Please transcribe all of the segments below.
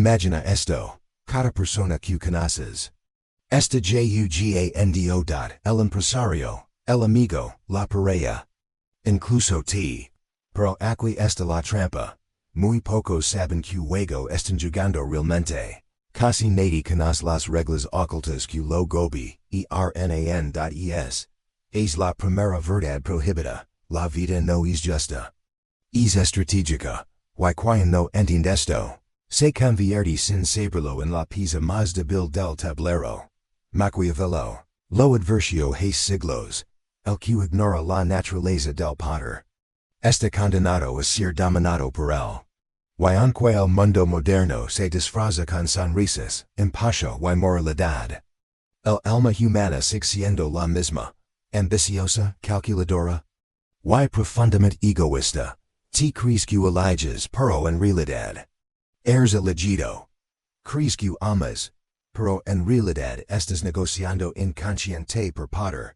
Imagina esto, cada persona que conoces. Este jugando. El empresario, el amigo, la pareja. Incluso ti. Pero aquí está la trampa. Muy pocos saben que juego están jugando realmente. Casi nadie conoce las reglas ocultas que lo gobi, ernan.es. Es la primera verdad prohibida, la vida no es justa. Es estratégica, quien no entiende esto. Se convierte sin saberlo en la pieza más débil del tablero. Maquiavelo. Lo advirtió hace siglos. El que ignora la naturaleza del poder. Está condenado a ser dominado por él. Aunque el mundo moderno se disfraza con sonrisas, empacho y moralidad. El alma humana sigue siendo la misma. Ambiciosa, calculadora. Profundamente egoísta. Te crees que eliges, pero en realidad. Eres elegido. Crees que amas, pero en realidad estás negociando inconsciente por poder.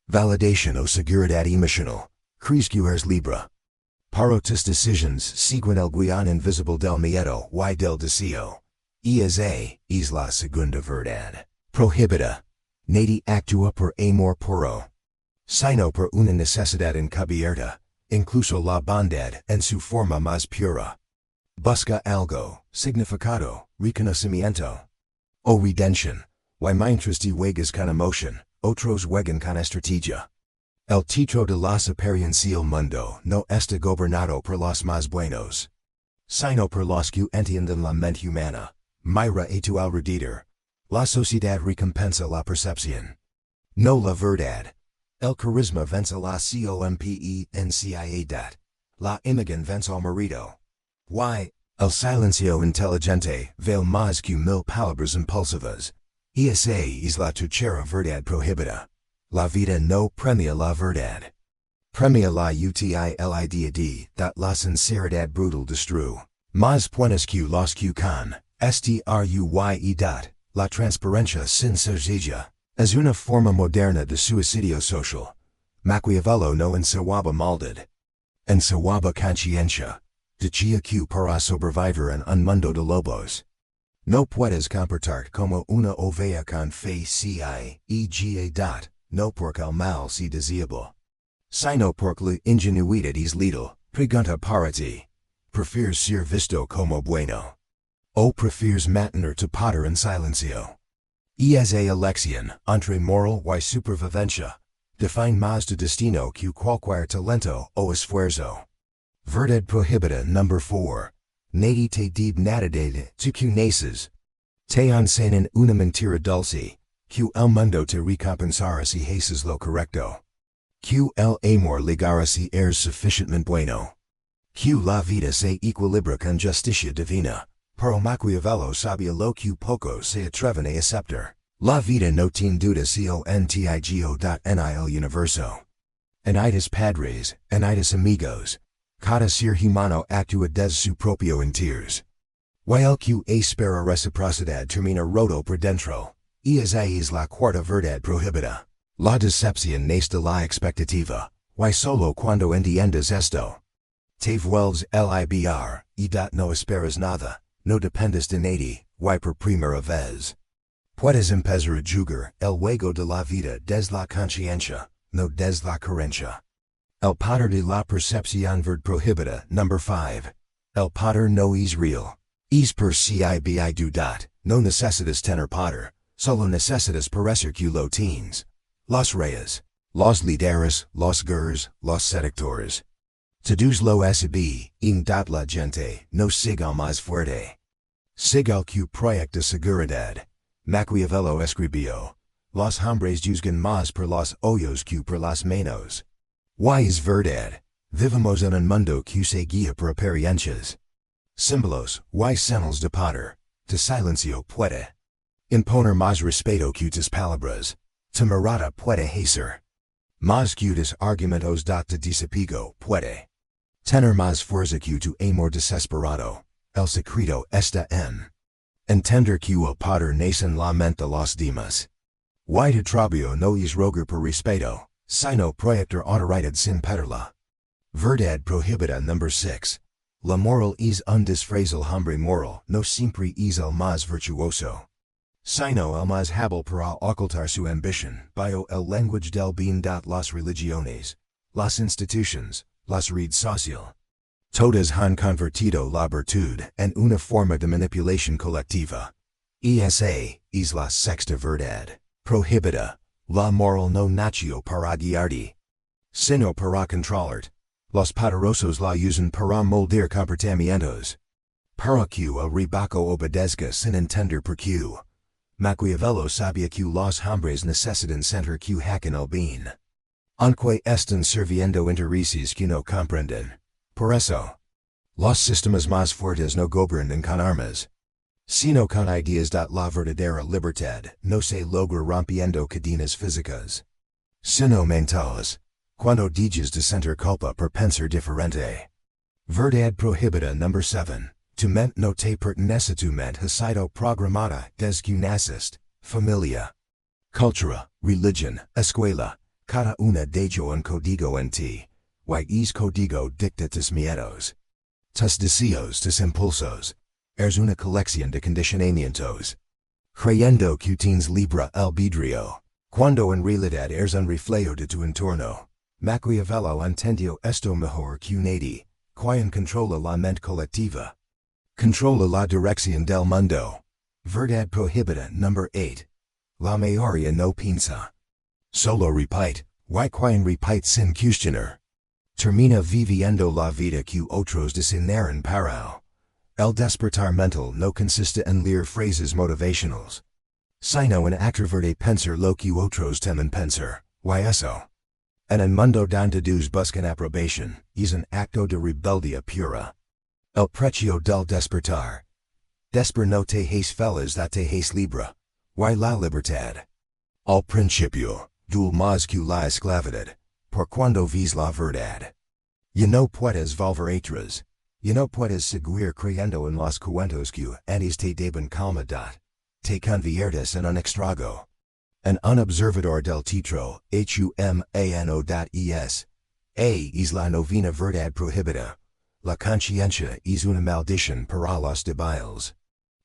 Validación o seguridad emocional. Crees que eres libre. Pero tus decisiones siguen el guión invisible del miedo y del deseo. Esa es la segunda verdad. Prohibida. Nadie actúa por amor puro. Sino por una necesidad encubierta, incluso la bondad en su forma más pura. Busca algo, significado, reconocimiento. O redención. Mientras te juegas con emoción, otros juegan con estrategia. El teatro de las apariencias el mundo no está gobernado por los más buenos, sino por los que entienden la mente humana. Mira a tu alrededor. La sociedad recompensa la percepción, no la verdad. El carisma vence la competencia. La imagen vence al marido. El silencio inteligente vale más que 1000 palabras impulsivas. Esa es la tercera verdad prohibida. La vida no premia la verdad. Premia la utilidad. La sinceridad brutal destruye. Más buenas que los que con. Struye. La transparencia sin sencilla. Es una forma moderna de suicidio social. Maquiavelo no ensawaba maldad. Ensawaba conciencia. Decía que para sobrevivir en un mundo de lobos. No puedes comportarte como una oveja con fe ega. No porque el mal sea deseable. Sino porque la ingenuidad es letal. Pregunta para ti. ¿Prefieres ser visto como bueno? ¿O prefieres mantener tu poder en silencio? Esa elección entre moral y supervivencia define más tu destino que cualquier talento o esfuerzo. Verdad prohibida number 4. Nadie te debe nada de tu que naces. Te enseñan una mentira dulce, que el mundo te recompensará si haces lo correcto. Que el amor llegará si eres suficientemente bueno. Que la vida se equilibra con justicia divina, pero Maquiavelo sabía lo que pocos se atreven a aceptar. La vida no tiene duda si el entigo en el universo. Enitas padres, enitas amigos. Cada ser humano actúa desde su propio interés. Y el que espera reciprocidad termina roto por dentro. Esa es la cuarta verdad prohibida. La decepción nace de la expectativa, y solo cuando entiendes esto. Te vuelves libre, no esperas nada, no dependes de nadie, y por primera vez. Puedes empezar a jugar el juego de la vida desde la conciencia, no desde la creencia. El poder de la percepción verdad prohibida number 5. El poder no es real. Es per ciudad. No necesitas tener poder, solo necesitas parecer que lo tienes. Los reyes, los líderes, los gurus, los seductores. Todos lo saben, la gente no sigue más fuerte. Sigue el que proyecta seguridad. Maquiavelo escribió, los hombres juzgan más por los ojos que por las manos. Y es verdad, vivimos en un mundo que se guía por apariencias. Símbolos, y señales de poder, tu silencio puede imponer más respeto que tus palabras, tu mirada puede hacer más que tus argumentos te desapego puede tener más fuerza que tu amor desesperado. El secreto está en entender que el poder nace en la mente de los demás. Y tu trabajo no es rogar por respeto, sino proyectar autoridad sin pedirla. Verdad prohibida number 6. La moral es un disfraz hombre moral, no siempre es el más virtuoso. Sino el más hábil para ocultar su ambition, bio el lenguaje del bien. Las religiones, las institutions, las redes social. Todas han convertido la virtud en una forma de manipulación colectiva. Esa es la sexta verdad prohibida. La moral no nació para guiarte, sino para controlarte. Los poderosos la usan para moldear comportamientos. Para que el ribaco obedezca sin entender por qué. Maquiavelo sabía que los hombres necesitan sentir que hacen el bien, aunque están sirviendo intereses que no comprenden. Por eso, los sistemas más fuertes no gobiernan con armas, sino con ideas. La verdadera libertad no se logra rompiendo cadenas físicas, sino mentales. Cuando dejas de sentir culpa por pensar diferente. Verdad prohibida number 7. Tu mente no te pertenece. Tu mente ha sido programada desde que naciste. Familia, cultura, religión, escuela, cada una de ello un código en ti. Y es código dicta tus miedos, tus deseos, tus impulsos. Es una colección de condicionamientos. Creyendo que tienes libre albedrío, cuando en realidad eres un reflejo de tu entorno. Maquiavelo entendió esto mejor que nadie, quien controla la mente colectiva. Controla la dirección del mundo. Verdad prohibida number 8. La mayoría no piensa. Solo repite, quien repite sin cuestionar. Termina viviendo la vida que otros designaron para. El despertar mental no consiste en leer frases motivationals, sino en atrever pensar lo que otros temen pensar. Eso. En un mundo donde todos buscan aprobación, es un acto de rebeldía pura. El precio del despertar. No te hace feliz, te hace libre. La libertad. Al principio, dul más que la esclavidad, por cuando ves la verdad. Ya no puedes volver atrás. Ya no puedes seguir creyendo en los cuentos que antes te daban calma. Te conviertes en un extrago. An unobservador del teatro, humano.es. Es la novena verdad prohibida. La conciencia es una maldición para los débiles,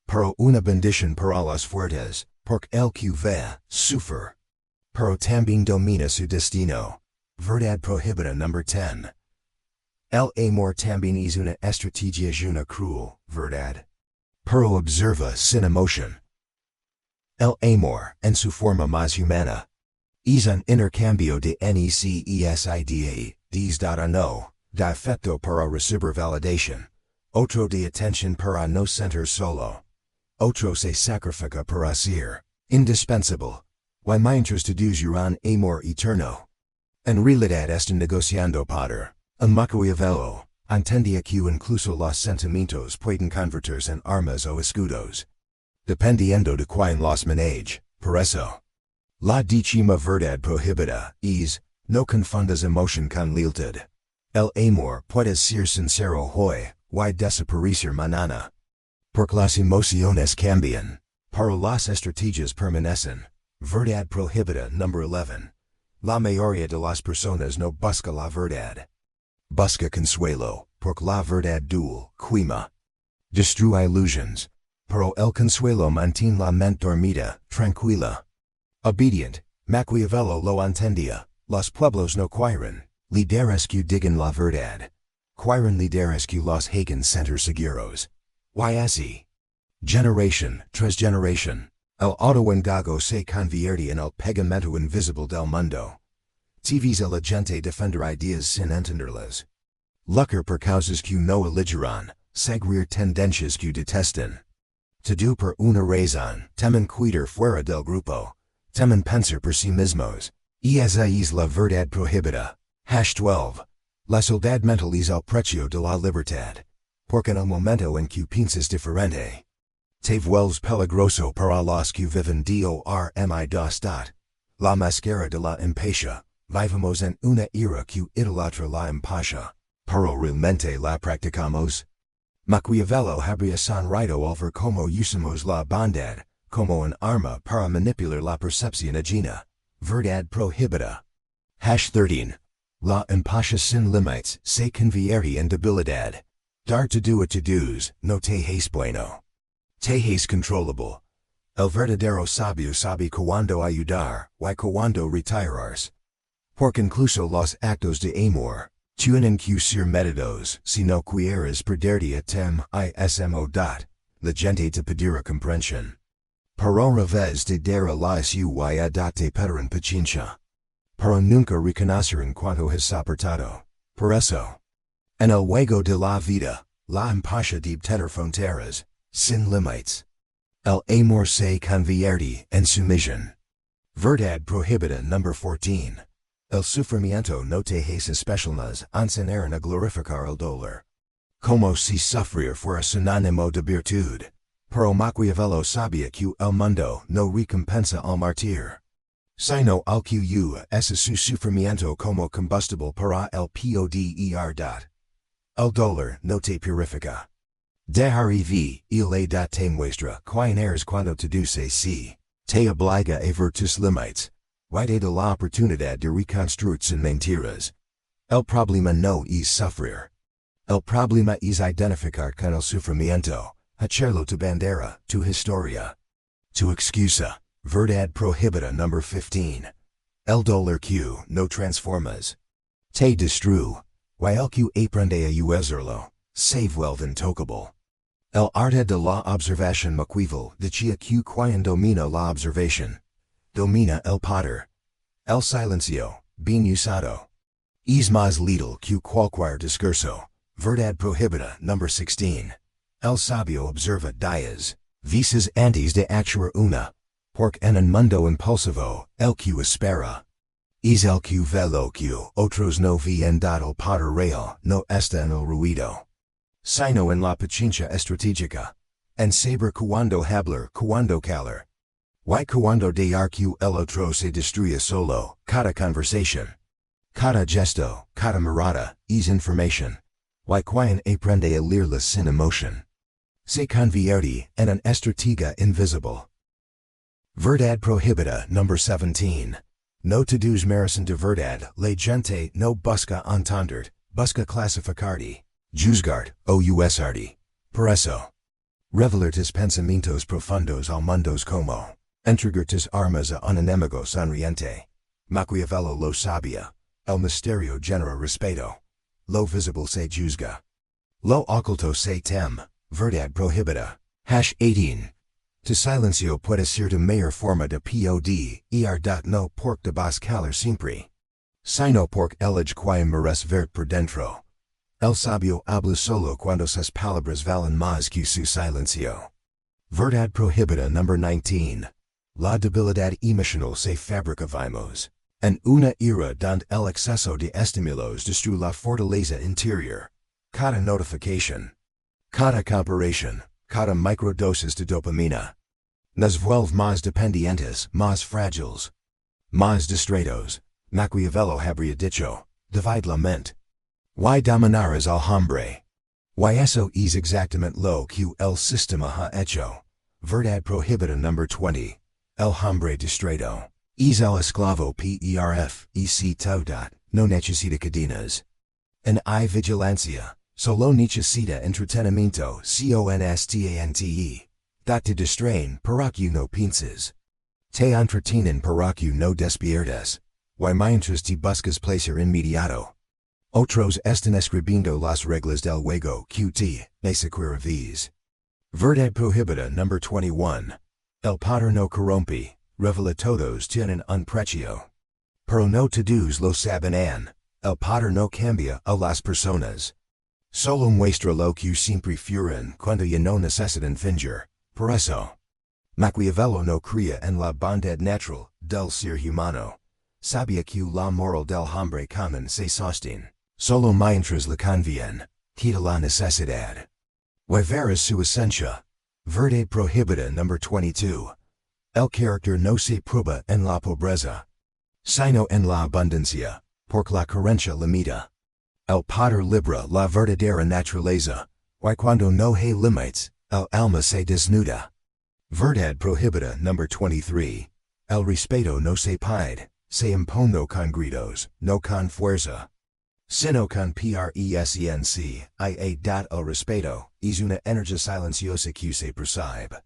pero una bendición para los fuertes, porque el que ve, sufre. Pero también domina su destino. Verdad prohibida number 10. El amor también es una estrategia, una cruel, verdad. Pero observa sin emoción. El amor, en su forma más humana, es un intercambio de necesidad, no, de afecto para recibir validación, otro de atención para no sentir solo, otro se sacrifica para ser indispensable, mientras todos un amor eterno. En realidad están negociando poder. En Maquiavelo, entendía que incluso los sentimientos pueden convertirse en armas o escudos, dependiendo de quien los maneje. Por eso, la décima verdad prohibida es, no confundas emoción con lealtad. El amor puede ser sincero hoy, y desaparecer mañana. Porque las emociones cambian, pero las estrategias permanecen. Verdad prohibida number 11. La mayoría de las personas no busca la verdad. Busca consuelo, porque la verdad duele, quema, destruye ilusiones. Pero el consuelo mantiene la mente dormida, tranquila. Obedient, Maquiavelo lo entendía. Los pueblos no quieren líderes que digan la verdad. Quieren líderes que los hagan sentir seguros. Así. Generación tras generación, el autoengago se convierte en el pegamento invisible del mundo. TVs a la gente defender ideas sin entenderlas. Luchar por causas que no elegirán, seguir tendencias que detestan. Todo por una razón, temen quedar fuera del grupo, temen pensar por sí mismos. Esa es la verdad prohibida. #12. La soledad mental es el precio de la libertad. Porque en el momento en que piensas diferente, te vuelves peligroso para los que viven dormi2. La máscara de la impaciencia. Vivimos en una era que idolatra la impaciencia, pero realmente la practicamos. Maquiavelo habría sonreído al ver cómo usamos la bondad como un arma para manipular la percepción ajena. Verdad prohibida. #13. La impaciencia sin límites se convierte en debilidad. Dar to do a to-dos, no te hace bueno. Te hace controllable. El verdadero sabio sabe cuando ayudar, y cuando retirarse. Porque incluso los actos de amor, tienen que ser medidos, si no quieres perderte a tem, ismo. La gente te pedirá comprensión. Pero revés de dar a la suya te pedirán paciencia. Pero nunca reconocerán cuanto has soportado. Por eso. En el juego de la vida, la impasha de tener fronteras, sin límites. El amor se convierte en sumisión. Verdad prohibida number 14. El sufrimiento no te hace especialnas enseñaran a glorificar el dolor. Como si sufrir fuera sinónimo de virtud. Pero Maquiavelo sabía que el mundo no recompensa al martir. Sino al que usa su sufrimiento como combustible para el poder. El dolor no te purifica. Dejar il te muestra quién eres cuando te duce si te obliga a ver tus límites, y te da la oportunidad de reconstruir sin mentiras. El problema no es sufrir. El problema es identificar con el sufrimiento, hacerlo tu bandera, tu historia. Tu excusa, verdad prohibida number 15. El dolor que no transformas. Te destruye, y el que aprende a usarlo, se vuelve intocable. El arte de la observación Maquiavelo decía que quien domina la observación, domina el poder. El silencio, bien usado, es más letal que cualquier discurso. Verdad prohibida number 16. El sabio observa días, veces antes de actuar una, porque en un mundo impulsivo, el que espera. Es el que ve lo que otros no ven dado el poder real no está en el ruido. Sino en la paciencia estratégica. En saber cuando hablar, cuando callar. Y cuando dejar que el otro se destruya solo, cada conversación. Cada gesto, cada mirada, es información. Y quien aprende a leerla sin emoción. Se convierte en un estratega invisible. Verdad prohibida number 17. No todos merecen de verdad, la gente no busca entender, busca clasificarte, juzgarte o usarte. Por eso. Revelar tus pensamientos profundos al mundo como, entregar tus armas a un enemigo sonriente. Maquiavelo lo sabía, el misterio genera respeto. Lo visible se juzga. Lo oculto se tem, verdad prohibida. Hash 18. Tu silencio puede ser tu mayor forma de poder, no porque de vas calar siempre. Sino porque el quien merece verte por dentro. El sabio habla solo cuando sus palabras valen más que su silencio. Verdad prohibida number 19. La debilidad emocional se fabrica vimos. En una era donde el exceso de estímulos destruye la fortaleza interior. Cada notificación. Cada comparación. Cada microdosis de dopamina. Nos vuelve más dependientes, más frágiles. Más distraídos. Maquiavelo habría dicho, divide la mente. Y dominarás al hombre. Y eso es exactamente lo que el sistema ha hecho. Verdad prohibida number 20. El hombre distraído. Es el esclavo perf, y si todo, no necesita cadenas. En vigilancia, solo necesita entretenimiento constante. Te distraen para que no pienses. Te entretienen para que no despiertes. Y mientras te buscas placer inmediato. Otros están escribiendo las reglas del juego que te descubrirás. Verdad prohibida number 21. El poder no corrompe, revela todos tienen un precio. Pero no todos lo saben. El poder no cambia a las personas. Solo muestra lo que siempre fueron cuando ya no necesitan fingir. Por eso. Maquiavelo no crea en la bondad natural del ser humano. Sabía que la moral del hombre común se sostiene. Solo mientras le conviene. Quita la necesidad. Y verás su esencia. Verdad prohibida number 22. El carácter no se prueba en la pobreza. Sino en la abundancia. Porque la carencia limita. El poder libra la verdadera naturaleza. Y cuando no hay límites, el alma se desnuda. Verdad prohibida number 23. El respeto no se pide, se impone con gritos, no con fuerza. Sino con presencia el respeto, es una energía silenciosa que se percibe.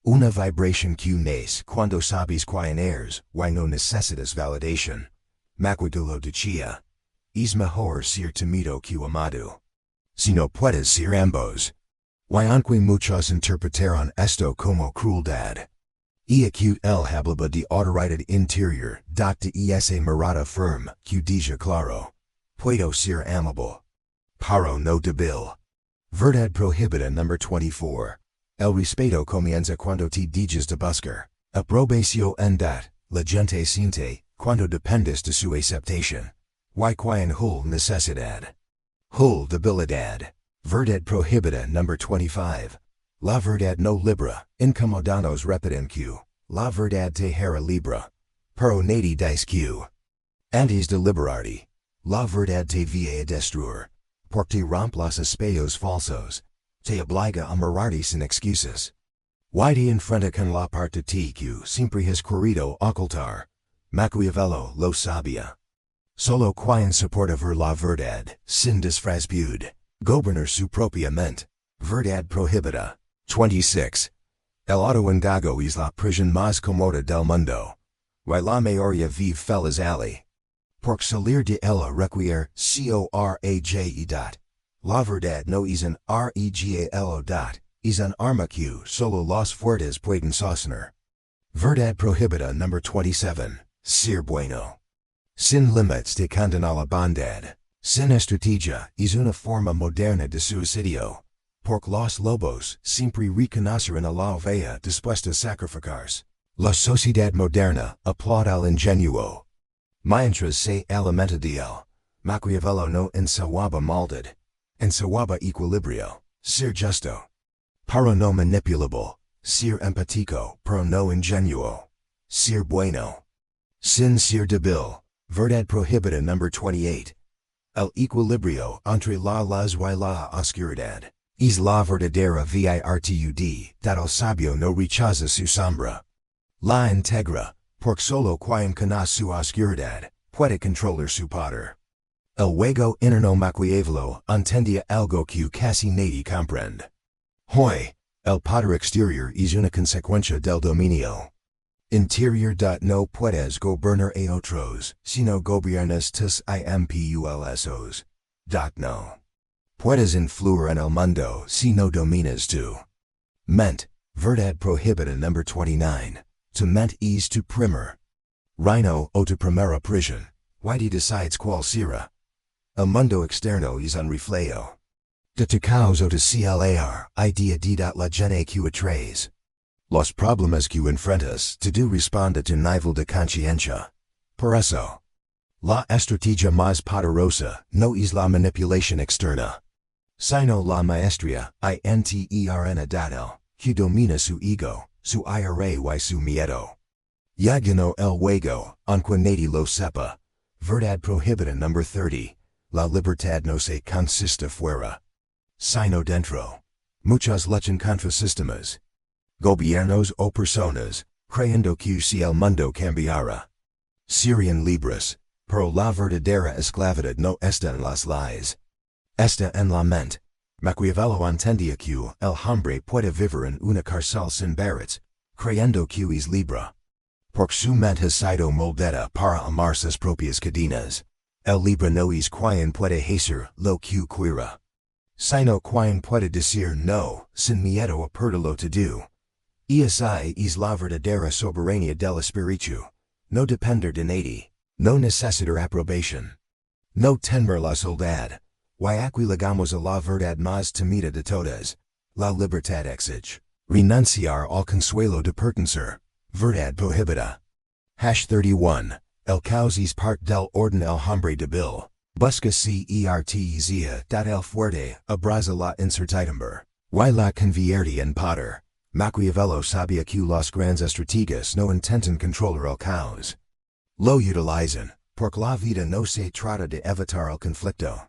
Una vibración que nace cuando sabes quién eres, y no necesitas validación. Maquiavelo decía, es mejor ser temido que amado. Si no puedes ser ambos. Y aunque muchos interpretaron esto como crueldad. Y acute el hablaba de autoridad interior, de esa mirada firme, que dice claro. Puedo ser amable. Pero no débil. Verdad prohibida number 24. El respeto comienza cuando te dejas de buscar. Aprobación en la gente siente, cuando dependes de su aceptación. Y quien hul necesidad. Hul debilidad. Verdad prohibida number 25. La verdad no libra, incomodanos repiten que, la verdad te hará libra. Pero nadie dice que. Antes de liberarte, la verdad te va a destruir. Porque rompe los espejos falsos. Te obliga a mirarte sin excusas. Y te enfrenta con la parte que siempre has querido ocultar. Maquiavelo lo sabía. Solo quien soporta ver la verdad, sin disfraz puede gobernar su propia mente. Verdad prohibida. 26. El autoengaño es la prisión más cómoda del mundo. Y la mayoría vive feliz allí. Porque salir de ella requiere coraje. La verdad no es un regalo. Es un arma que solo los fuertes pueden sostener. Verdad prohibida number 27. Ser bueno. Sin límites de condena la bondad. Sin estrategia es una forma moderna de suicidio. Porque los lobos siempre reconocen a la oveja dispuesta a sacrificarse. La sociedad moderna aplaude al ingenuo. Mientras se alimenta de él, Maquiavelo no ensawaba maldad. Ensawaba equilibrio. Ser justo. Pero no manipulable. Ser empático, pero no ingenuo. Ser bueno. Sin ser débil. Verdad prohibida number 28. El equilibrio entre la luz y la oscuridad. Es la verdadera virtud, el sabio no rechaza su sombra. La integra, porque solo quien conoce su oscuridad, puede controlar su poder. El juego interno Maquiavelo entendía algo que casi nadie comprende. Hoy, el poder exterior es una consecuencia del dominio interior. No puedes gobernar a otros, sino gobiernas tus impulsos. No puedes influir en el mundo si no dominas tu mente. Verdad prohibida number 29. Tu mente es tu primer reino o tu primera prisión. Y te decides cuál será. El mundo externo es un reflejo de tu caos o de CLAR, idea de la gente que atraes. Los problemas que enfrentas te do responde a tu nivel de conciencia. Por eso, la estrategia más poderosa no es la manipulación externa, sino la maestría interna dato, que domina su ego, su ira y su miedo. Ya ganó el juego, aunque nadie lo sepa. Verdad prohibida number 30. La libertad no se consiste fuera, sino dentro. Muchos luchan contra sistemas, gobiernos o personas, creyendo que si el mundo cambiara, serían libres, pero la verdadera esclavitud no está en las leyes. Está en la mente. Maquiavelo entendía que el hombre puede vivir en una cárcel sin barreras, creyendo que es libre. Porque su mente ha sido moldada para amar sus propias cadenas. El libre no es quien puede hacer lo que quiera, sino quien puede decir no, sin miedo a perderlo todo. Esa es la verdadera soberanía del espíritu. No depender de nadie, no necesitar aprobación, no temer la soledad. Y aquí llegamos a la verdad más temida de todas. La libertad exige renunciar al consuelo de pertenecer. Verdad prohibida. Hash 31. El caos es parte del orden. El hombre débil busca certeza el fuerte abraza la incertidumbre. Y la convierte en poder. Maquiavelo sabía que los grandes estrategas no intentan controlar el caos. Lo utilizan, porque la vida no se trata de evitar el conflicto,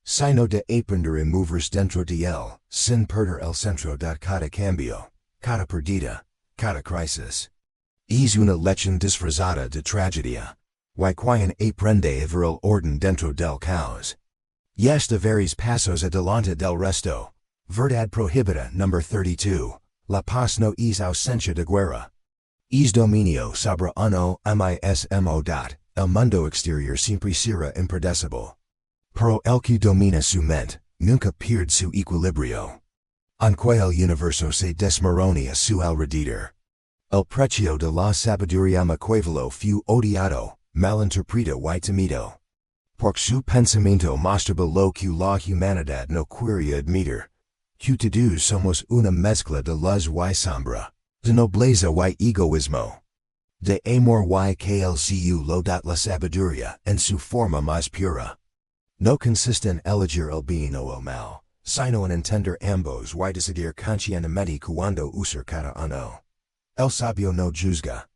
sino de aprender a moverse dentro de él, sin perder el centro de cada cambio, cada perdida, cada crisis. Es una lección disfrazada de tragedia. Y quien aprende a ver el orden dentro del caos. Y esta veris pasos adelante del resto. Verdad prohibida number 32. La paz no es ausencia de guerra. Es dominio sobre uno mismo. El mundo exterior siempre será impredecible. Pero el que domina su mente, nunca pierde su equilibrio. Aunque el universo se desmorone a su alrededor. El precio de la sabiduría Maquiavelo fue odiado, malinterpretado y temido. Porque su pensamiento mostraba lo que la humanidad no quería admitir. Que todos somos una mezcla de luz y sombra, de nobleza y egoísmo. De amor y que el cielo da la sabiduría en su forma más pura. No consiste en elegir el bien o el mal, sino en entender ambos y decidir conscientemente cuando usar cada uno. El sabio no juzga.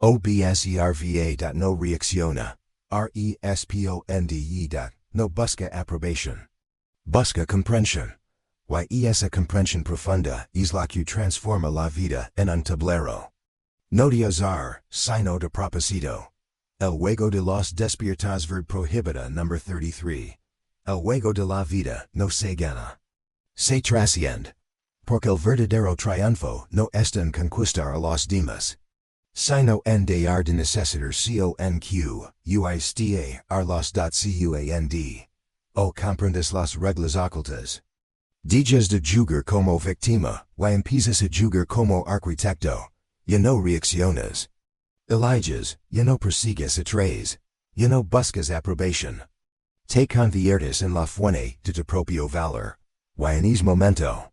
Observa. No reacciona. Responde. No busca aprobación. Busca comprensión. Y esa comprensión profunda es la que transforma la vida en un tablero. No de azar, sino de propósito. El juego de los despiertas Verdades Prohibidas number 33. El juego de la vida no se gana. Se trasciende. Porque el verdadero triunfo no está en conquistar a los demás, sino en dejar de necesitar conquistar o comprendes las reglas ocultas. Dejas de jugar como víctima, y empiezas a jugar como arquitecto. Ya no reaccionas. Eliges, ya no persigues atrás. Ya no buscas aprobación. Te conviertes en la fuente de tu propio valor. Y en ese momento,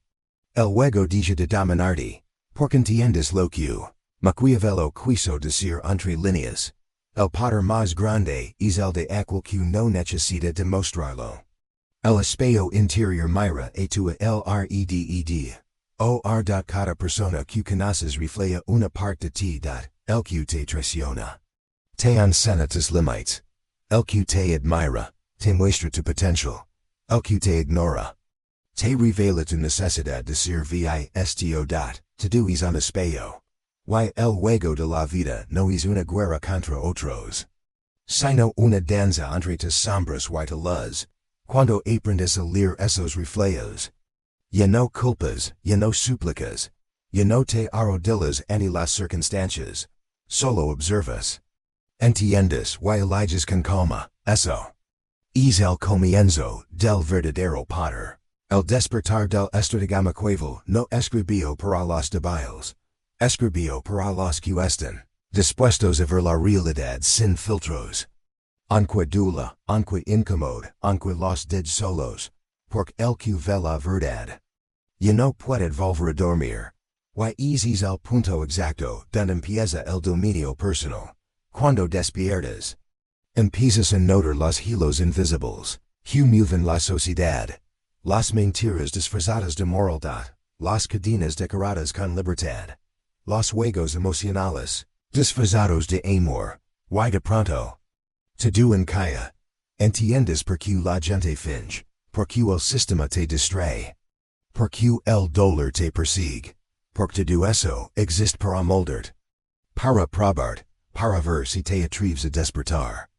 el juego deja de dominarte, porque entiendes lo que Maquiavelo quiso decir entre líneas. El poder más grande es el de aquel que no necesita demostrarlo. El espejo interior mira a tu alrededor. Cada persona que conoces refleja una parte de ti. El que te traiciona. Te enseña tus límites. El que te admira, te muestra tu potencial. El que te ignora, te revela tu necesidad de servir. Todo es un espejo. Y el juego de la vida no es una guerra contra otros, sino una danza entre tus sombras y tu luz. Cuando aprendes a leer esos reflejos, ya no culpas, ya no suplicas, ya no te arrodillas ante las circunstancias, solo observas. Entiendes y eliges con calma. Eso es el comienzo del verdadero poder. El despertar del estratega Maquiavelo no escribió para los débiles, escribió para los que están dispuestos a ver la realidad sin filtros. Aunque dula, aunque incómodo, aunque los dead solos, porque el que ve la verdad ya no puede volver a dormir. Y ese es el punto exacto donde empieza el dominio personal. Cuando despiertas, empiezas a notar los hilos invisibles que mueven la sociedad, las mentiras disfrazadas de moralidad, las cadenas decoradas con libertad, los juegos emocionales disfrazados de amor, y de pronto, todo encalla. Entiendes por qué la gente finge, por qué el sistema te distrae, por qué el dolor te persigue, porque todo eso existe para moldarte, para probarte, para ver si te atreves a despertar.